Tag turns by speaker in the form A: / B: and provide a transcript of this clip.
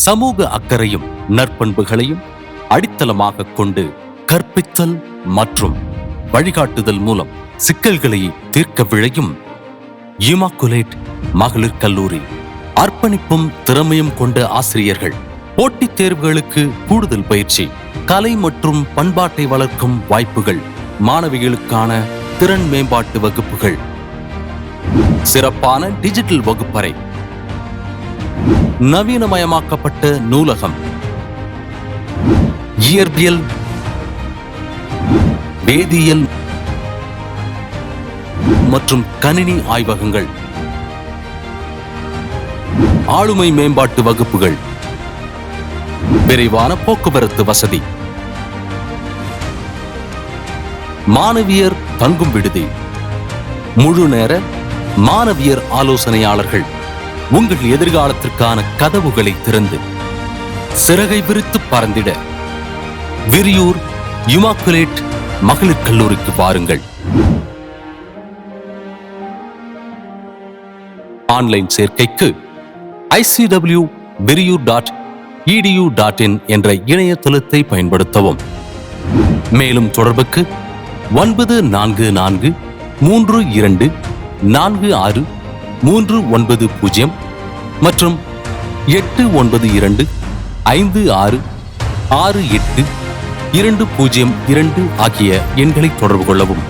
A: சமூக அக்கறையும் நற்பண்புகளையும் அடித்தளமாக கொண்டு கற்பித்தல் மற்றும் வழிகாட்டுதல் மூலம் சிக்கல்களை தீர்க்க விழையும் இமாக்குலேட் மகளிர் கல்லூரி. அர்ப்பணிப்பும் திறமையும் கொண்ட ஆசிரியர்கள், போட்டித் தேர்வுகளுக்கு கூடுதல் பயிற்சி, கலை மற்றும் பண்பாட்டை வளர்க்கும் வாய்ப்புகள், மாணவிகளுக்கான திறன் மேம்பாட்டு வகுப்புகள், சிறப்பான டிஜிட்டல் வகுப்பறை, நவீனமயமாக்கப்பட்ட நூலகம், இயற்பியல், வேதியியல் மற்றும் கணினி ஆய்வகங்கள், ஆளுமை மேம்பாட்டு வகுப்புகள், விரைவான போக்குவரத்து வசதி, மாணவியர் தங்கும் விடுதி, முழு நேர மாணவியர் ஆலோசனையாளர்கள் உங்கள் எதிர்காலத்திற்கான கதவுகளை திறந்து சிறகை விரித்து பறந்திட விரியூர் இமாக்குலேட் மகளிர் கல்லூரிக்கு வாருங்கள். ஆன்லைன் சேர்க்கைக்கு icw.viriyur.edu.in என்ற இணையதளத்தை பயன்படுத்தவும். மேலும் தொடர்புக்கு 9432463990 மற்றும் 8925668202 ஆகிய எண்களை தொடர்பு கொள்ளவும்.